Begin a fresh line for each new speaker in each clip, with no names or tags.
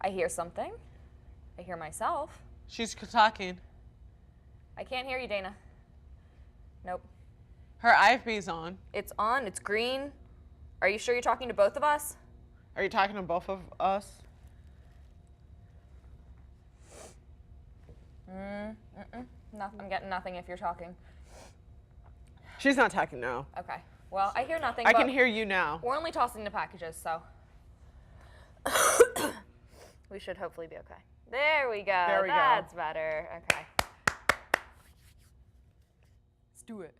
I hear something. I hear myself.
She's talking.
I can't hear you, Dana. Nope.
Her IFB's on.
It's on. It's green. Are you sure you're talking to both of us?
Are you talking to both of us?
I'm getting nothing if you're talking.
She's not talking now.
Okay. Well, I hear nothing.
I
but
can hear you now.
We're only tossing the packages, so we should hopefully be okay. There we go.
There we go.
That's better. Okay. Let's do it.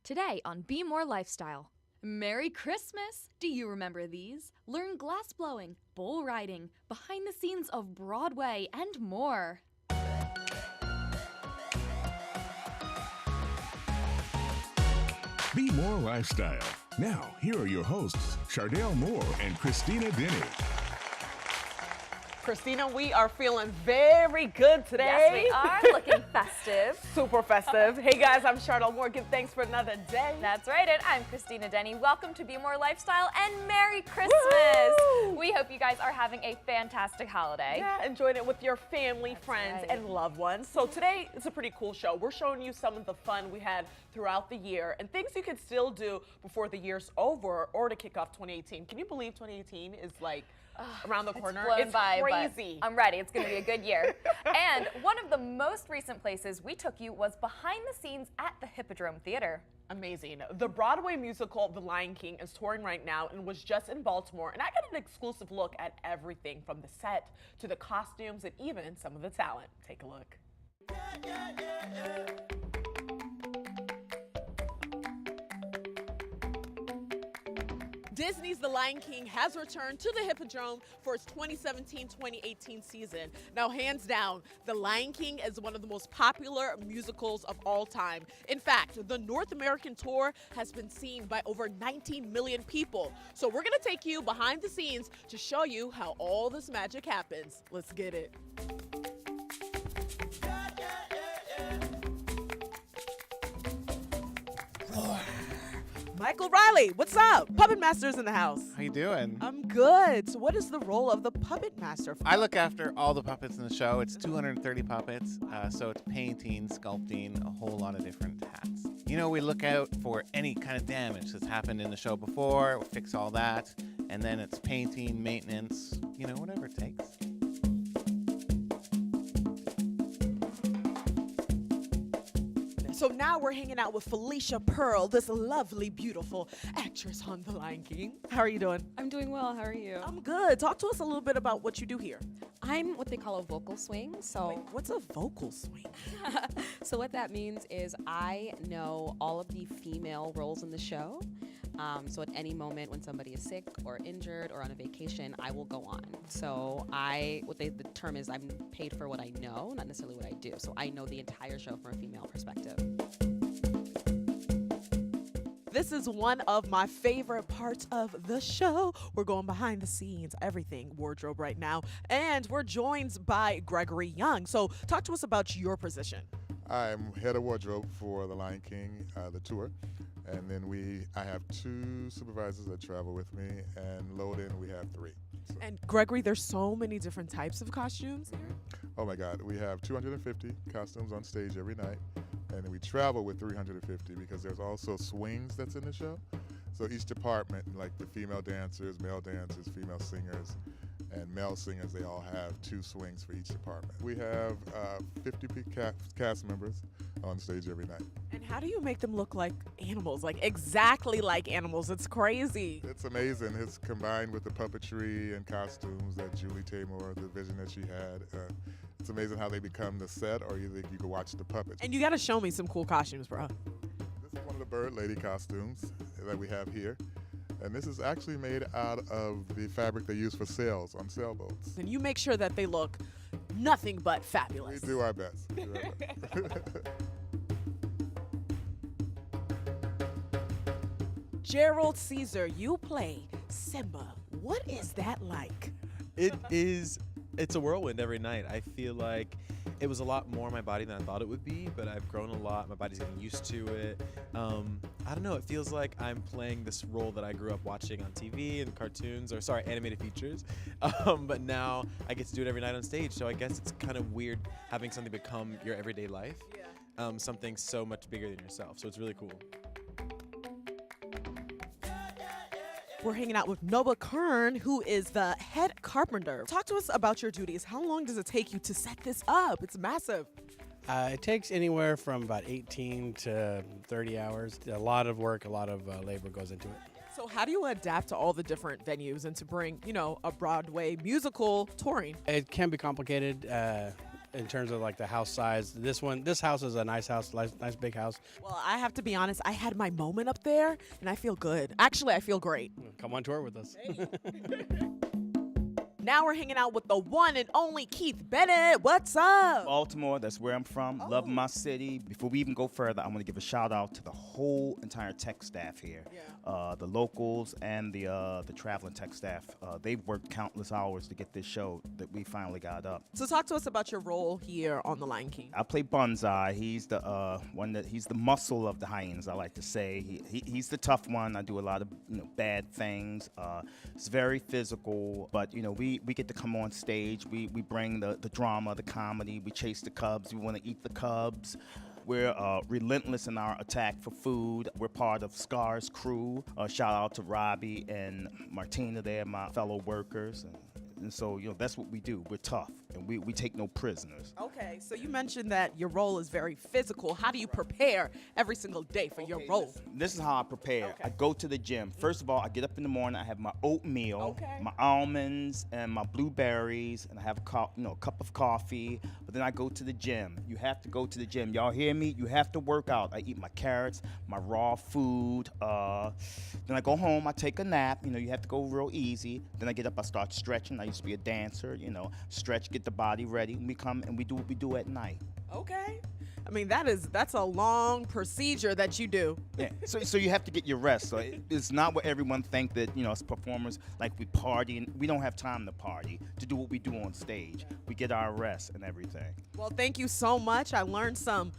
Today on Be More Lifestyle. Merry Christmas! Do you remember these? Learn glass blowing, bull riding, behind the scenes of Broadway, and more.
Be More Lifestyle. Now, here are your hosts, Chardell Moore and Christina Denny.
Christina, we are feeling very good today.
Yes, we are looking festive.
Super festive. Hey guys, I'm Chardell Moore. Give thanks for another day.
That's right, and I'm Christina Denny. Welcome to Be More Lifestyle and Merry Christmas.
Woo!
We hope you guys are having a fantastic holiday.
Yeah, enjoying it with your family,
That's
friends,
right.
and loved ones. So today is a pretty cool show. We're showing you some of the fun we had throughout the year and things you can still do before the year's over or to kick off 2018. Can you believe 2018 is like around the corner?
It's by,
crazy.
but I'm ready. It's going to be a good year. And one of the most recent places we took you was behind the scenes at the Hippodrome Theater.
Amazing. The Broadway musical The Lion King is touring right now and was just in Baltimore, and I got an exclusive look at everything from the set to the costumes and even some of the talent. Take a look. Disney's The Lion King has returned to the Hippodrome for its 2017-2018 season. Now, hands down, The Lion King is one of the most popular musicals of all time. In fact, the North American tour has been seen by over 19 million people. So we're gonna take you behind the scenes to show you how all this magic happens. Let's get it. Michael Riley, what's up? Puppet Master's in the house.
How you doing?
I'm good. So what is the role of the Puppet Master?
I look after all the puppets in the show. It's 230 puppets, so it's painting, sculpting, a whole lot of different hats. You know, we look out for any kind of damage that's happened in the show before, we'll fix all that, and then it's painting, maintenance, you know, whatever it takes.
So now we're hanging out with Felicia Pearl, this lovely, beautiful actress on The Lion King. How are you doing?
I'm doing well. How are you?
I'm good. Talk to us a little bit about what you do here.
I'm what they call a vocal swing. So,
Wait, what's a vocal swing?
so what that means is I know all of the female roles in the show. So at any moment when somebody is sick or injured or on a vacation, I will go on. So the term is I'm paid for what I know, not necessarily what I do. So I know the entire show from a female perspective.
This is one of my favorite parts of the show. We're going behind the scenes, everything wardrobe right now. And we're joined by Gregory Young. So talk to us about your position.
I'm head of wardrobe for The Lion King, the tour. And then I have 2 supervisors that travel with me, and load-in, we have 3. So.
And Gregory, there's so many different types of costumes here.
Oh my God, we have 250 costumes on stage every night, and then we travel with 350 because there's also swings that's in the show. So each department, like the female dancers, male dancers, female singers, and male singers, they all have 2 swings for each department. We have 50 cast members on stage every night.
And how do you make them look like animals, like exactly like animals? It's crazy.
It's amazing. It's combined with the puppetry and costumes that Julie Taymor, the vision that she had. It's amazing how they become the set, or you can watch the puppets.
And you got to show me some cool costumes, bro.
This is one of the bird lady costumes that we have here. And this is actually made out of the fabric they use for sails on sailboats.
And you make sure that they look nothing but
We
fabulous.
do our best. We do our best.
Gerald Caesar, you play Simba. What is that like?
It's a whirlwind every night. I feel like it was a lot more in my body than I thought it would be, but I've grown a lot. My body's getting used to it. I don't know. It feels like I'm playing this role that I grew up watching on TV and cartoons, animated features. But now I get to do it every night on stage. So I guess it's kind of weird having something become your everyday life. Something so much bigger than yourself. So it's really cool.
We're hanging out with Noah Kern, who is the head carpenter. Talk to us about your duties. How long does it take you to set this up? It's massive.
It takes anywhere from about 18 to 30 hours. A lot of work, a lot of labor goes into it.
So how do you adapt to all the different venues and to bring, a Broadway musical touring?
It can be complicated in terms of like the house size. This house is a nice house, nice big house.
Well, I have to be honest, I had my moment up there and I feel good. Actually, I feel great.
Come on tour with us.
Now we're hanging out with the one and only Keith Bennett. What's up?
Baltimore, that's where I'm from. Love my city. Before we even go further, I want to give a shout out to the whole entire tech staff here. The locals and the traveling tech staff. They've worked countless hours to get this show that we finally got up.
So talk to us about your role here on The Lion King.
I play Bonsai. He's the he's the muscle of the Hyenas, I like to say. He's the tough one. I do a lot of bad things. It's very physical, but we get to come on stage. We bring the drama, the comedy. We chase the cubs. We want to eat the cubs. We're relentless in our attack for food. We're part of Scar's crew. Shout out to Robbie and Martina there, my fellow workers. And so, that's what we do. We're tough, and we take no prisoners.
Okay, so you mentioned that your role is very physical. How do you prepare every single day for your role?
This is how I prepare.
Okay.
I go to the gym. First of all, I get up in the morning. I have my oatmeal, my almonds, and my blueberries, and I have a cup of coffee. But then I go to the gym. You have to go to the gym. Y'all hear me? You have to work out. I eat my carrots, my raw food. Then I go home. I take a nap. You have to go real easy. Then I get up. I start stretching. I used to be a dancer. Stretch, get the body ready. We come and we do what we do at night.
Okay. I mean, that's a long procedure that you do.
Yeah. So you have to get your rest. So it's not what everyone think that, as performers, like we party. And we don't have time to party, to do what we do on stage. We get our rest and everything.
Well, thank you so much. I learned some,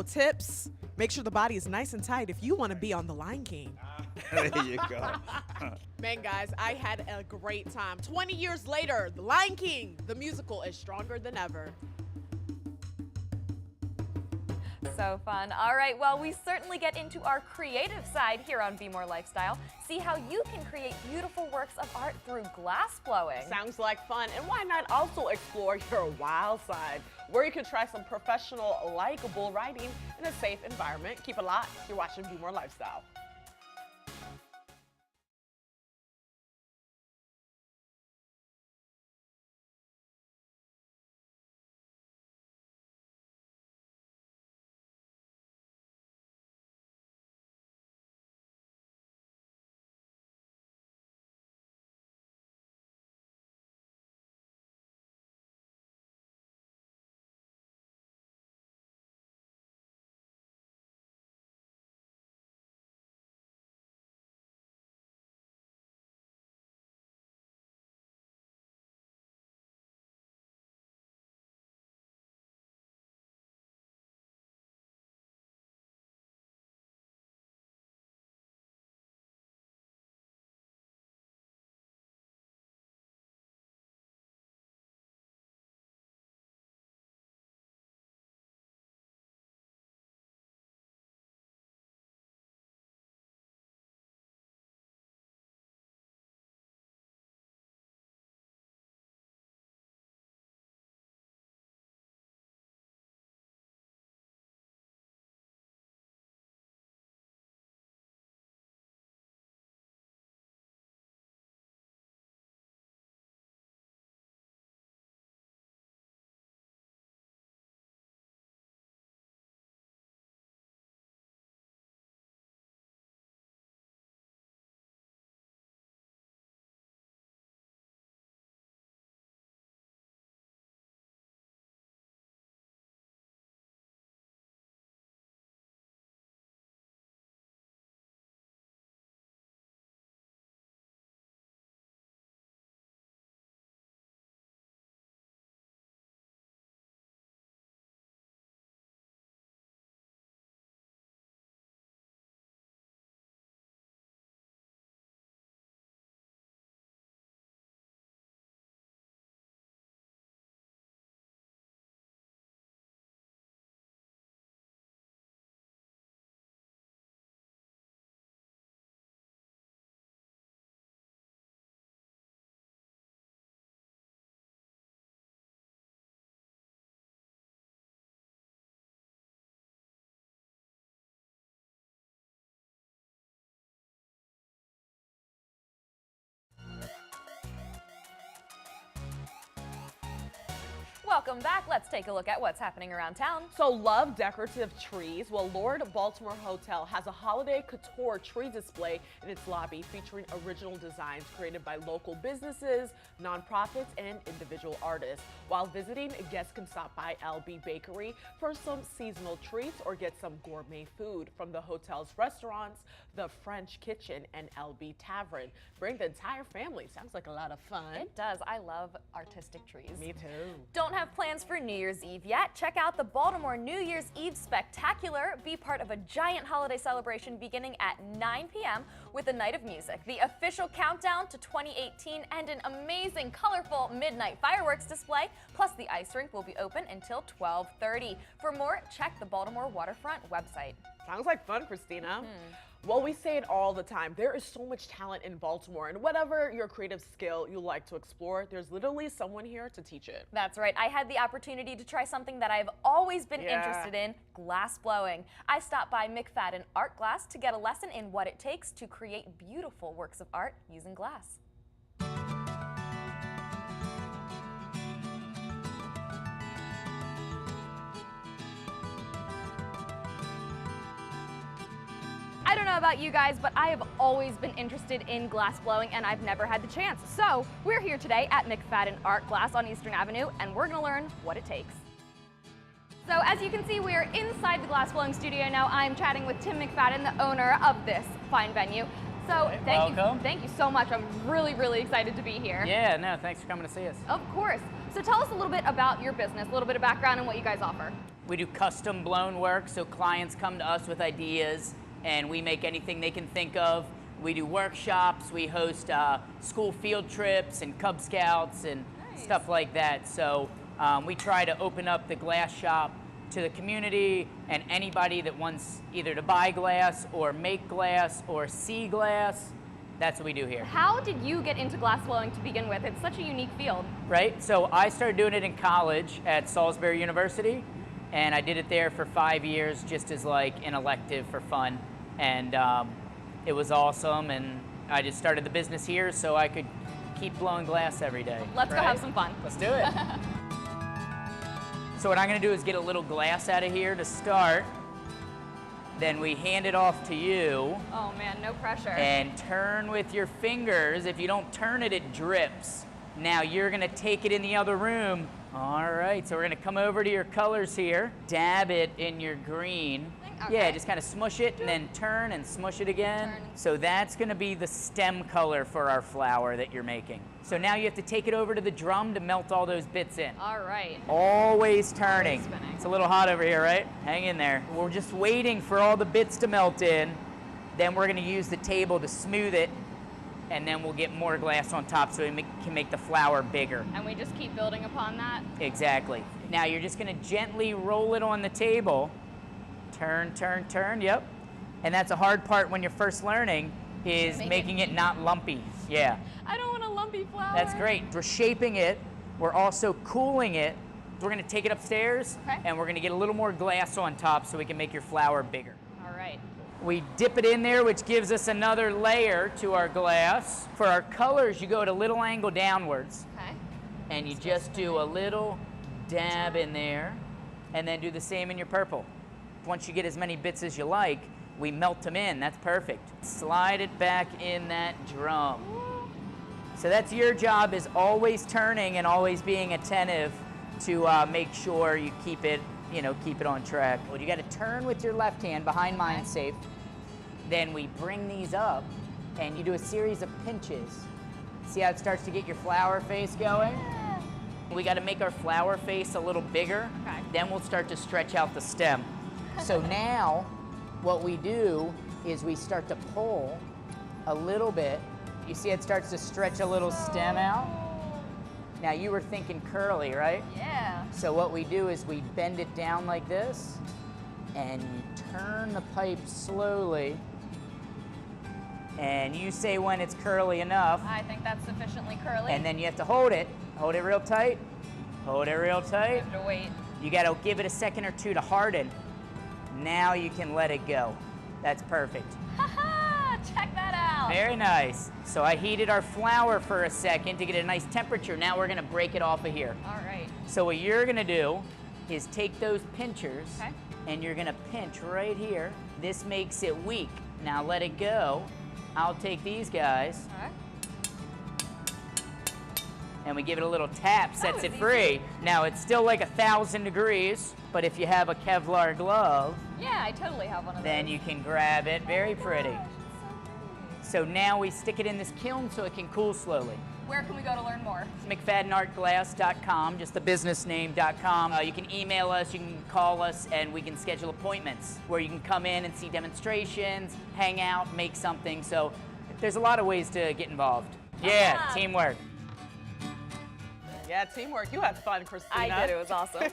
tips. Make sure the body is nice and tight if you want to be on The Lion King.
There you go.
Man, guys, I had a great time. 20 years later, The Lion King, the musical, is stronger than ever.
So fun. All right, well, we certainly get into our creative side here on Be More Lifestyle. See how you can create beautiful works of art through glass blowing.
Sounds like fun. And why not also explore your wild side, where you can try some professional, likable writing in a safe environment. Keep it locked. You're watching Be More Lifestyle.
Welcome back. Let's take a look at what's happening around town.
So love decorative trees? Well, Lord Baltimore Hotel has a holiday couture tree display in its lobby featuring original designs created by local businesses, nonprofits, and individual artists. While visiting, guests can stop by LB Bakery for some seasonal treats or get some gourmet food from the hotel's restaurants, the French Kitchen, and LB Tavern. Bring the entire family. Sounds like a lot of fun.
It does. I love artistic trees.
Me too.
Don't have plans for New Year's Eve yet? Check out the Baltimore New Year's Eve Spectacular. Be part of a giant holiday celebration beginning at 9 p.m. with a night of music, the official countdown to 2018, and an amazing, colorful midnight fireworks display. Plus, the ice rink will be open until 12:30. For more, check the Baltimore Waterfront website.
Sounds like fun, Christina. Well, we say it all the time. There is so much talent in Baltimore, and whatever your creative skill you like to explore, there's literally someone here to teach it.
That's right. I had the opportunity to try something that I've always been interested in, glass blowing. I stopped by McFadden Art Glass to get a lesson in what it takes to create beautiful works of art using glass. I don't know about you guys, but I have always been interested in glass blowing and I've never had the chance. So we're here today at McFadden Art Glass on Eastern Avenue and we're gonna learn what it takes. So as you can see, we are inside the glass blowing studio now. I'm chatting with Tim McFadden, the owner of this fine venue. So thank you so much. I'm really, really excited to be here.
Yeah, no, thanks for coming to see us.
Of course. So tell us a little bit about your business, a little bit of background and what you guys offer.
We do custom blown work, so clients come to us with ideas and we make anything they can think of. We do workshops, we host school field trips and Cub Scouts and stuff like that. So we try to open up the glass shop to the community and anybody that wants either to buy glass or make glass or see glass. That's what we do here.
How did you get into glass blowing to begin with? It's such a unique field.
Right, so I started doing it in college at Salisbury University, and I did it there for 5 years just as like an elective for fun. And it was awesome, and I just started the business here so I could keep blowing glass every day.
Let's go have some fun.
Let's do it. So what I'm gonna do is get a little glass out of here to start. Then we hand it off to you.
Oh man, no pressure.
And turn with your fingers. If you don't turn it, it drips. Now you're gonna take it in the other room. All right, so we're gonna come over to your colors here. Dab it in your green.
Okay.
Yeah, just kind of smush it and then turn and smush it again. So that's gonna be the stem color for our flower that you're making. So now you have to take it over to the drum to melt all those bits in.
All right.
Always turning. It's a little hot over here, right? Hang in there. We're just waiting for all the bits to melt in. Then we're gonna use the table to smooth it, and then we'll get more glass on top so we can make the flower bigger.
And we just keep building upon that?
Exactly. Now you're just gonna gently roll it on the table. Turn, turn, turn, yep. And that's a hard part when you're first learning, is making it not lumpy. Yeah.
I don't want a lumpy flower.
That's great. We're shaping it. We're also cooling it. We're gonna take it upstairs, and we're gonna get a little more glass on top so we can make your flower bigger.
All right.
We dip it in there, which gives us another layer to our glass. For our colors, you go at a little angle downwards.
Okay.
And you just do a little dab in there, and then do the same in your purple. Once you get as many bits as you like, we melt them in. That's perfect. Slide it back in that drum. So that's your job, is always turning and always being attentive to make sure you keep it, keep it on track. Well, you got to turn with your left hand behind mine, safe. Then we bring these up, and you do a series of pinches. See how it starts to get your flower face going? Yeah. We got to make our flower face a little bigger.
Okay.
Then we'll start to stretch out the stem. So now, what we do is we start to pull a little bit. You see it starts to stretch a little stem out? Now you were thinking curly, right?
Yeah.
So what we do is we bend it down like this, and you turn the pipe slowly, and you say when it's curly enough.
I think that's sufficiently curly.
And then you have to hold it real tight, hold it real tight.
You have to wait.
You gotta give it a second or two to harden. Now you can let it go. That's perfect.
Haha, check that out.
Very nice. So I heated our flour for a second to get a nice temperature. Now we're gonna break it off of here.
All right.
So what you're gonna do is take those pinchers
Okay.
and you're gonna pinch right here. This makes it weak. Now let it go. I'll take these guys
Okay.
and we give it a little tap, sets it
it's
free.
easy.
Now it's still like 1,000 degrees, but if you have a Kevlar glove,
Yeah, I totally have one of
then
those.
you can grab it. Very pretty.
Gosh, it's
So
so
now we stick it in this kiln so it can cool slowly.
pretty. Where can we go to learn more?
McFaddenArtGlass.com, just the business name.com. You can email us, you can call us, and we can schedule appointments where you can come in and see demonstrations, hang out, make something. So there's a lot of ways to get involved. Yeah,
on.
teamwork.
Yeah, teamwork. You had fun, Christina.
I did. It was awesome.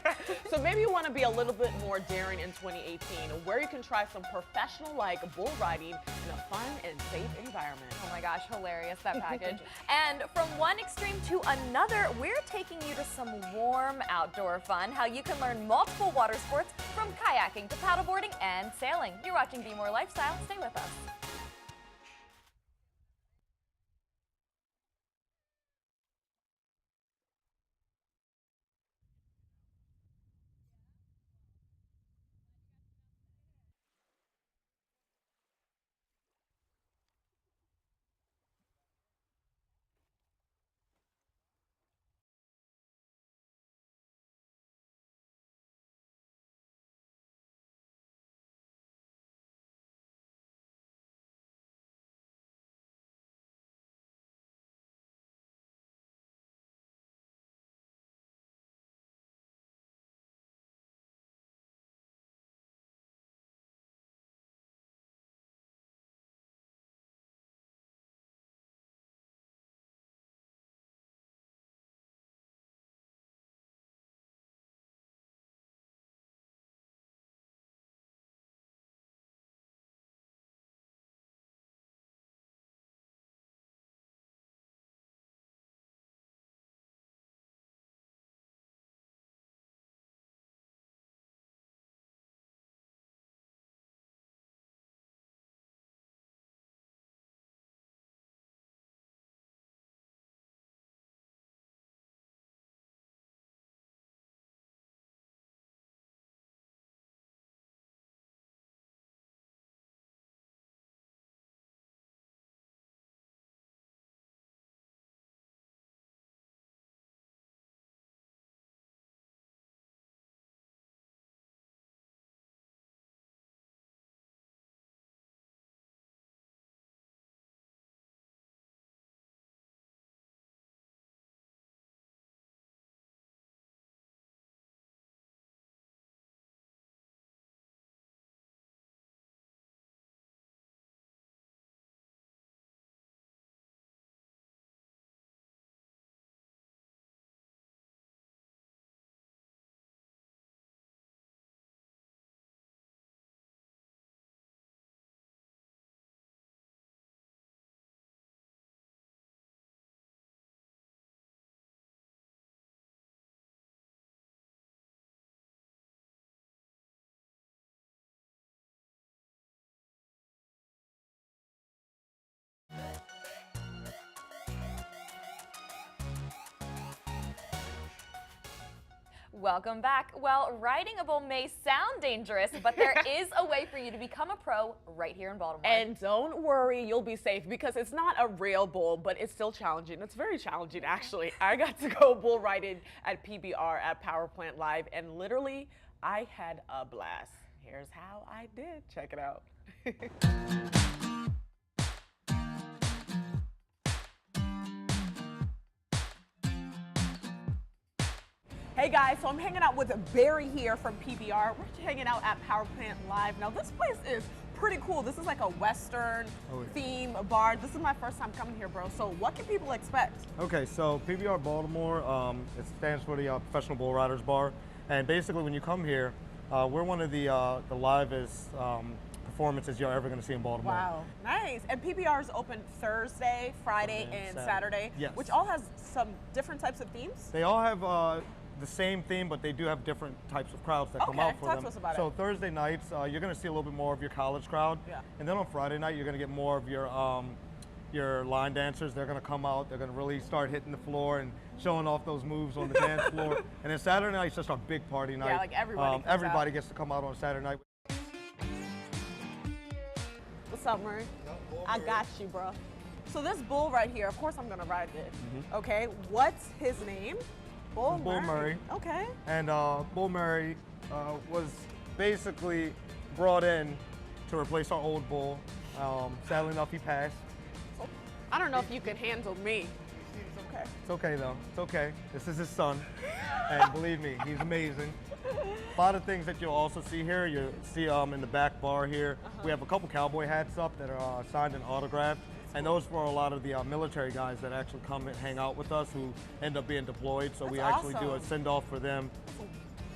So maybe you want to be a little bit more daring in 2018, where you can try some professional-like bull riding in a fun and safe environment.
Oh my gosh, hilarious, that package. And from one extreme to another, we're taking you to some warm outdoor fun, how you can learn multiple water sports from kayaking to paddleboarding and sailing. You're watching Be More Lifestyle. Stay with us. Welcome back. Well, riding a bull may sound dangerous, but there is a way for you to become a pro right here in Baltimore.
And don't worry, you'll be safe because it's not a real bull, but it's still challenging. It's very challenging, actually. I got to go bull riding at PBR at Power Plant Live, and literally, I had a blast. Here's how I did. Check it out. Hey guys, so I'm hanging out with Barry here from PBR. We're hanging out at Power Plant Live. Now this place is pretty cool. This is like a Western theme bar. This is my first time coming here, bro. So what can people expect?
Okay, so PBR Baltimore, it stands for the Professional Bull Riders Bar. And basically when you come here, we're one of the livest performances you're ever going to see in Baltimore.
Wow, nice. And PBR is open Thursday, Friday, and Saturday,
yes.
which all has some different types of themes?
They all have the same theme, but they do have different types of crowds that come out for
talk
them.
to us about
so
it.
Thursday nights, you're going to see a little bit more of your college crowd.
Yeah.
And then on Friday night, you're going to get more of your your line dancers, they're going to come out. They're going to really start hitting the floor and showing off those moves on the dance floor. And then Saturday night is just our big party night.
Yeah, like everybody
everybody gets to come out on Saturday night.
What's up, Murray? I got you, bro. So this bull right here, of course I'm gonna ride it. Okay, what's his name? Bull
Murray.
Okay.
And Bull Murray was basically brought in to replace our old bull. Sadly enough, he passed.
I don't know if you can handle me. Okay.
It's okay though. It's okay. This is his son, and believe me, he's amazing. A lot of things that you'll also see here. You see in the back bar here, we have a couple cowboy hats up that are signed and autographed. And those for a lot of the military guys that actually come and hang out with us who end up being deployed. So we actually do a send-off for them.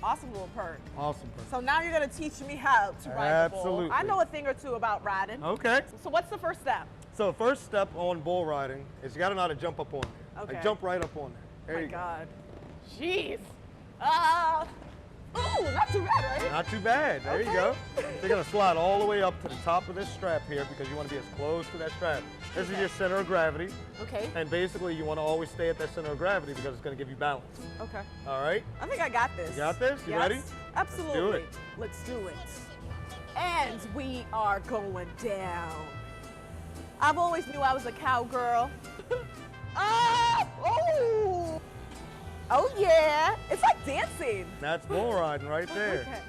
Awesome little perk.
Awesome perk.
So now you're gonna teach me how to ride the bull.
Absolutely.
I know a thing or two about riding.
Okay.
So what's the first step?
So the first step on bull riding is you gotta know how to jump up on there.
Okay.
Like jump right up on there. There you go.
Jeez. Ooh, not too bad, right?
Not too bad. There you go. So you're gonna slide all the way up to the top of this strap here because you want to be as close to that strap. This is your center of gravity.
Okay.
And basically you want to always stay at that center of gravity because it's gonna give you balance.
Okay.
All right?
I think I got this.
You got this? You
Yes,
ready?
Absolutely.
Let's do it.
Let's do it. And we are going down. I've always knew I was a cowgirl. Oh! Oh yeah! It's like dancing.
That's bull riding right there.
Okay.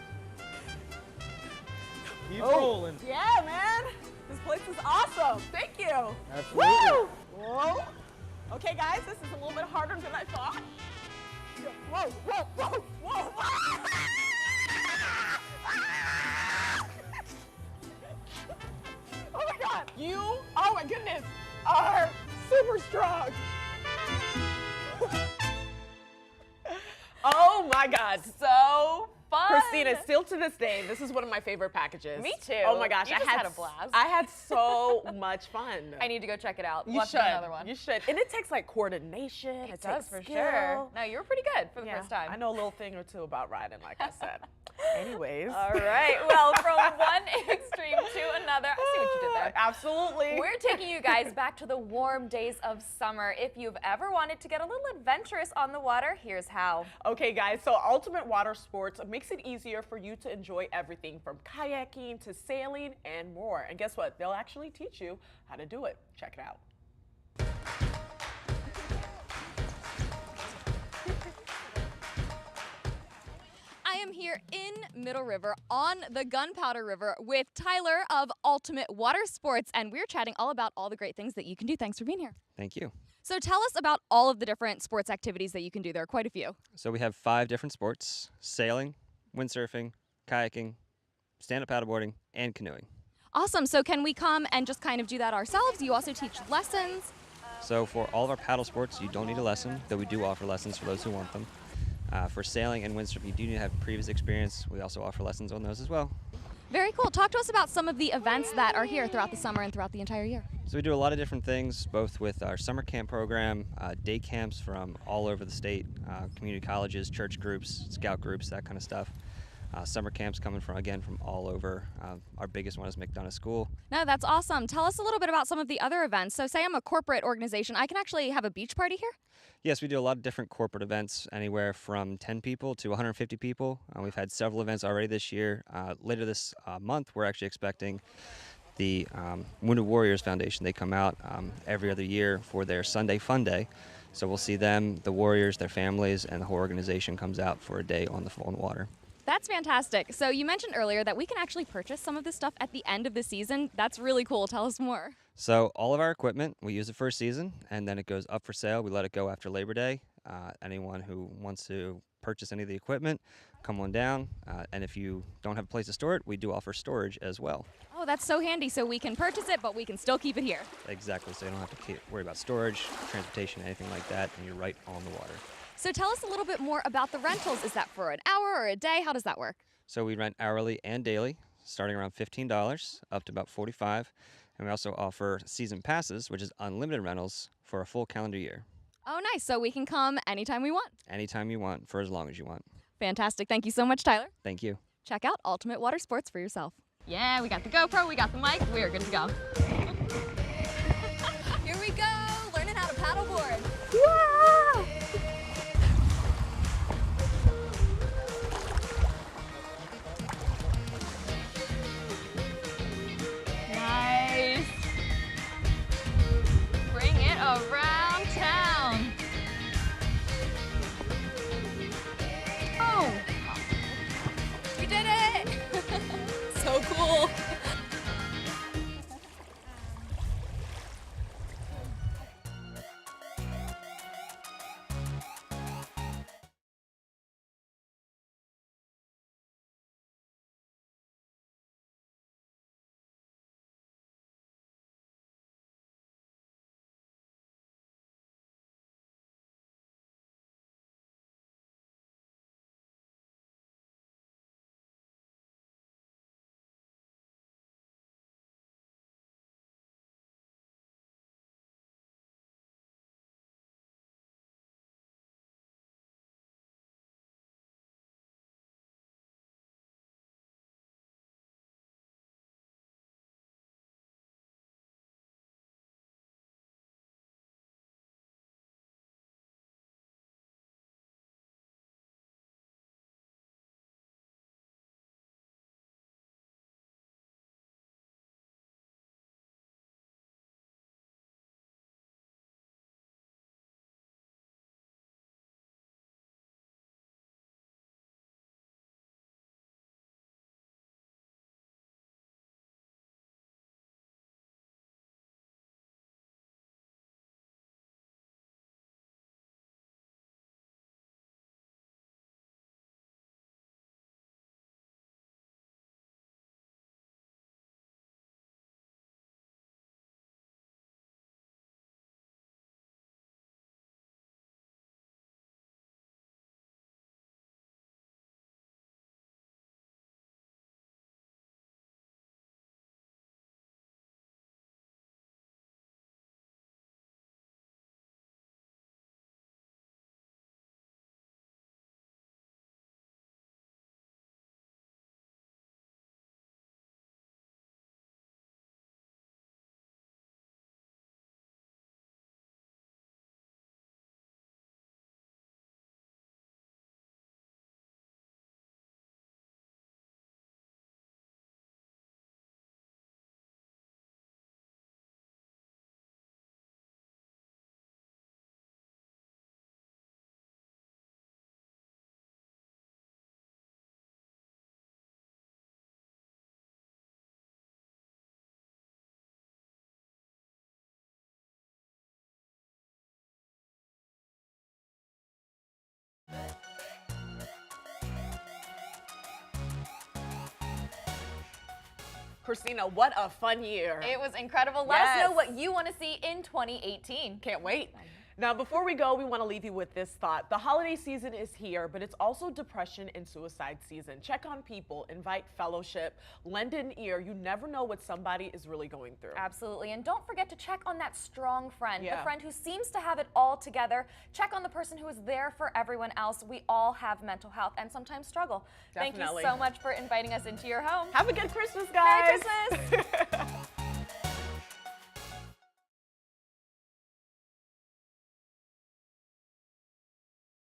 Keep rolling.
Yeah, man. This place is awesome. Thank you.
Absolutely.
Woo! Whoa. Okay, guys, this is a little bit harder than I thought. Whoa, whoa, whoa, whoa. Oh my God. You, oh my goodness, are super strong. Oh my God, so fun. Christina, still to this day, this is one of my favorite packages.
Me too.
Oh my gosh,
You just had a blast.
I had so much fun.
I need to go check it out.
You
We'll have to
should.
do another one.
You should. And it takes like coordination.
It
takes
does for
skill.
sure. No, you were pretty good for the
Yeah,
first time.
I know a little thing or two about riding, like I said. Anyways.
All right. Well, from one extreme to another. I see what you did there.
Absolutely.
We're taking you guys back to the warm days of summer. If you've ever wanted to get a little adventurous on the water, here's how.
Okay, guys, so Ultimate Water Sports makes it easier for you to enjoy everything from kayaking to sailing and more. And guess what? They'll actually teach you how to do it. Check it out.
I am here in Middle River on the Gunpowder River with Tyler of Ultimate Water Sports, and we're chatting all about all the great things that you can do. Thanks for being here.
Thank you.
So tell us about all of the different sports activities that you can do. There are quite a few.
So we have 5 different sports: sailing, windsurfing, kayaking, stand-up paddleboarding, and canoeing.
Awesome. So can we come and just kind of do that ourselves? You also teach lessons.
So for all of our paddle sports, you don't need a lesson, though we do offer lessons for those who want them. For sailing and windsurfing, you do need to have previous experience. We also offer lessons on those as well.
Very cool. Talk to us about some of the events that are here throughout the summer and throughout the entire year.
So we do a lot of different things, both with our summer camp program, day camps from all over the state, community colleges, church groups, scout groups, that kind of stuff. Summer camps coming from all over. Our biggest one is McDonough School.
No, that's awesome. Tell us a little bit about some of the other events. So say I'm a corporate organization, I can actually have a beach party here?
Yes, we do a lot of different corporate events, anywhere from 10 people to 150 people. We've had several events already this year. Later this month, we're actually expecting the Wounded Warriors Foundation. They come out every other year for their Sunday Fun Day. So we'll see them, the Warriors, their families, and the whole organization comes out for a day on the water.
That's fantastic. So you mentioned earlier that we can actually purchase some of this stuff at the end of the season. That's really cool. Tell us more.
So all of our equipment, we use it for a season, and then it goes up for sale. We let it go after Labor Day. Anyone who wants to purchase any of the equipment, come on down. And if you don't have a place to store it, we do offer storage as well.
Oh, that's so handy. So we can purchase it, but we can still keep it here.
Exactly. So you don't have to worry about storage, transportation, anything like that, and you're right on the water.
So tell us a little bit more about the rentals. Is that for an hour or a day? How does that work?
So we rent hourly and daily, starting around $15 up to about $45. And we also offer season passes, which is unlimited rentals for a full calendar year.
Oh, nice. So we can come anytime we want.
Anytime you want, for as long as you want.
Fantastic. Thank you so much, Tyler.
Thank you.
Check out Ultimate Water Sports for yourself. Yeah, we got the GoPro, we got the mic. We are good to go.
Christina, what a fun year.
It was incredible. Let us know what you want to see in 2018.
Can't wait. Now, before we go, we want to leave you with this thought. The holiday season is here, but it's also depression and suicide season. Check on people, invite fellowship, lend an ear. You never know what somebody is really going through.
Absolutely. And don't forget to check on that strong friend,
Yeah.
the friend who seems to have it all together. Check on the person who is there for everyone else. We all have mental health and sometimes struggle.
Definitely.
Thank you so much for inviting us into your home.
Have a good Christmas, guys.
Merry Christmas.